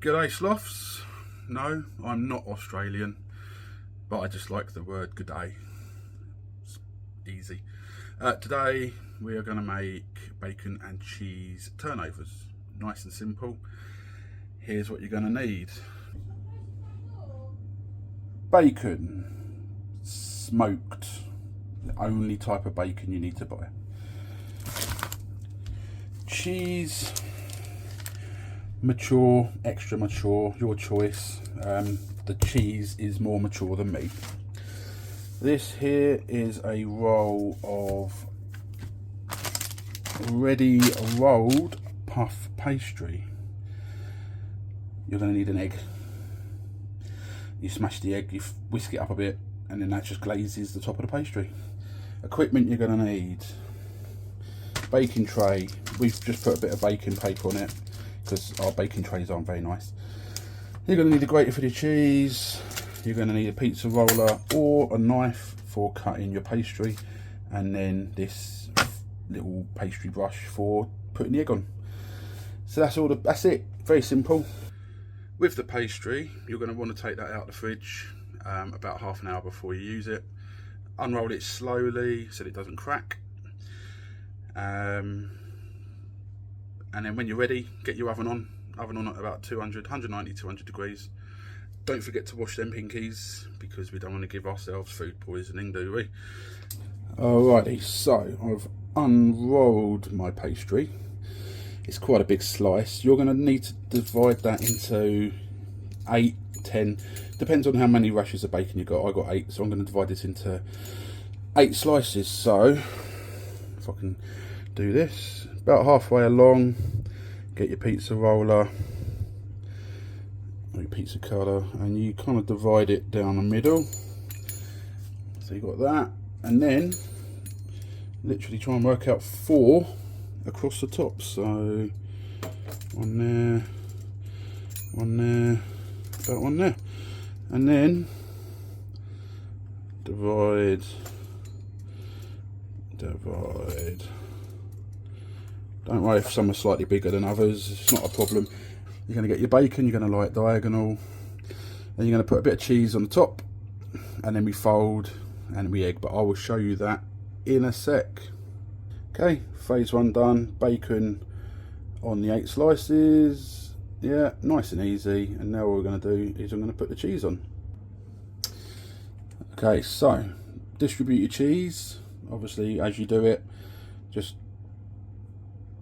G'day sloths. No, I'm not Australian, but I just like the word g'day. It's easy. Today we are going to make bacon and cheese turnovers. Nice and simple. Here's what you're going to need. Bacon, smoked, the only type of bacon you need to buy. Cheese, mature, extra mature, your choice. The cheese is more mature than me. This here is a roll of ready rolled puff pastry. You're going to need an egg. You smash the egg, you whisk it up a bit, and then that just glazes the top of the pastry. Equipment you're going to need: baking tray. We've just put a bit of baking paper on it because our baking trays aren't very nice. You're going to need a grater for the cheese. You're going to need a pizza roller or a knife for cutting your pastry, and then this little pastry brush for putting the egg on. So that's it. Very simple. With the pastry, you're going to want to take that out of the fridge about half an hour before you use it. Unroll it slowly so that it doesn't crack. And then when you're ready, get your oven on at about 190, 200 degrees. Don't forget to wash them pinkies because we don't want to give ourselves food poisoning, do we? Alrighty, so I've unrolled my pastry. It's quite a big slice. You're going to need to divide that into 8, 10, depends on how many rashers of bacon you got. I got 8, so I'm going to divide this into 8 slices. So if I can do this, about halfway along, get your pizza roller or your pizza cutter, and you kind of divide it down the middle. So you got that, and then literally try and work out 4 across the top. So one there, about one there, and then divide. Don't worry if some are slightly bigger than others, it's not a problem. You're going to get your bacon, you're going to lie it diagonal, then you're going to put a bit of cheese on the top, and then we fold and we egg, but I will show you that in a sec. Okay, phase 1 done. Bacon on the 8 slices. Yeah, nice and easy. And now what we're going to do is I'm going to put the cheese on. Okay, so distribute your cheese. Obviously, as you do it, just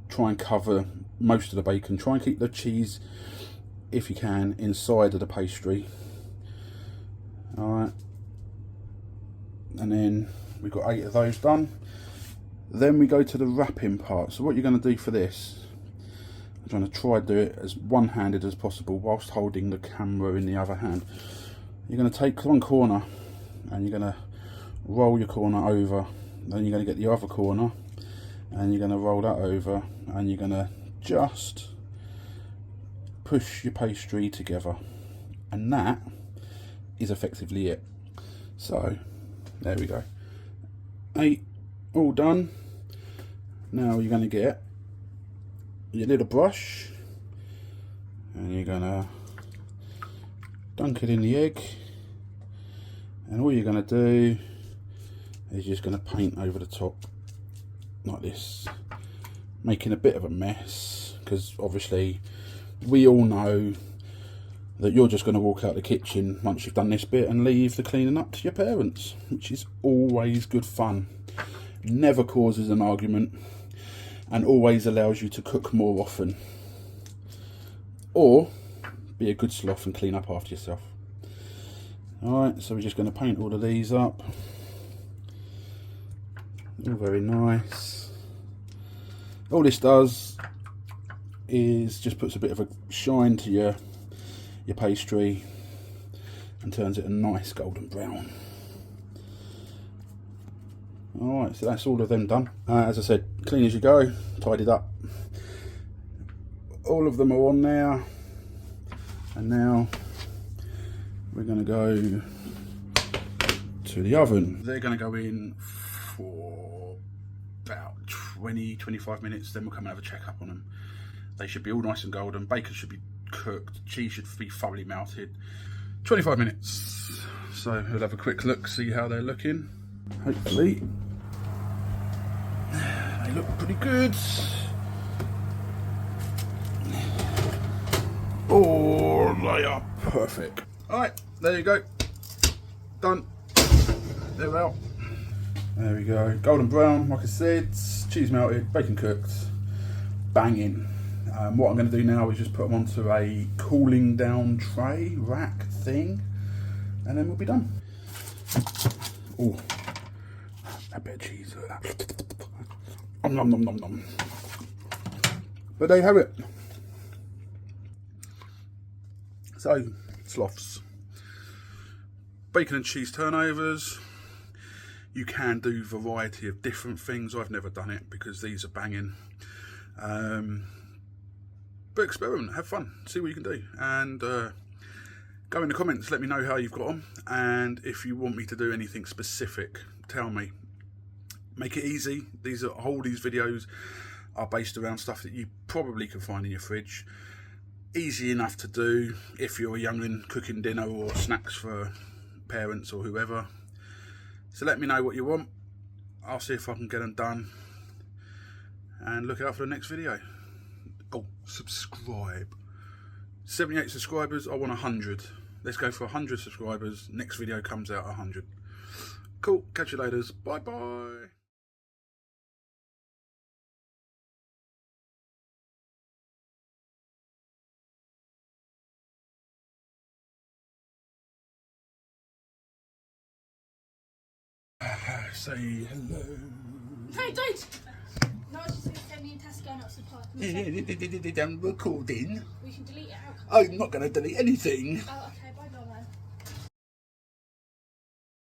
try and cover most of the bacon. Try and keep the cheese, if you can, inside of the pastry. Alright. And then we've got 8 of those done. Then we go to the wrapping part. So what you're going to do for this, I'm trying to try to do it as one-handed as possible whilst holding the camera in the other hand. You're going to take one corner and you're going to roll your corner over. Then you're going to get the other corner and you're going to roll that over, and you're going to just push your pastry together, and that is effectively it. So there we go, 8 all done. Now you're going to get your little brush and you're going to dunk it in the egg, and all you're going to do is just going to paint over the top like this, making a bit of a mess, because obviously we all know that you're just going to walk out the kitchen once you've done this bit and leave the cleaning up to your parents, which is always good fun, never causes an argument, and always allows you to cook more often, or be a good sloth and clean up after yourself. Alright, so we're just going to paint all of these up. All very nice. All this does is just puts a bit of a shine to your pastry and turns it a nice golden brown. Alright, so that's all of them done. As I said, clean as you go, tidied up. All of them are on there, and now we're going to go to the oven. They're going to go in for about 20-25 minutes, then we'll come and have a check up on them. They should be all nice and golden. Bacon should be cooked. Cheese should be thoroughly melted. 25 minutes. So we'll have a quick look, see how they're looking. Hopefully they look pretty good. Oh, they are perfect. Alright, there you go. Done. They're out. There we go. Golden brown, like I said. Cheese melted, bacon cooked. Banging. What I'm going to do now is just put them onto a cooling down tray, rack thing, and then we'll be done. Oh, a bit of cheese. Nom nom nom nom. But there you have it. So, sloths. Bacon and cheese turnovers. You can do a variety of different things. I've never done it because these are banging. But experiment, have fun, see what you can do, and go in the comments, let me know how you've got on, and if you want me to do anything specific, tell me. Make it easy. All these videos are based around stuff that you probably can find in your fridge. Easy enough to do if you're a young'un cooking dinner or snacks for parents or whoever. So let me know what you want. I'll see if I can get them done, and look out for the next video. Oh, subscribe. 78 subscribers, I want 100. Let's go for 100 subscribers. Next video comes out 100. Cool, catch you later. Bye bye. Say hello. No, don't! No, I was just going to say me and Tess going up to the park. I'm recording. We can delete it out. I'm not going to delete anything. Oh,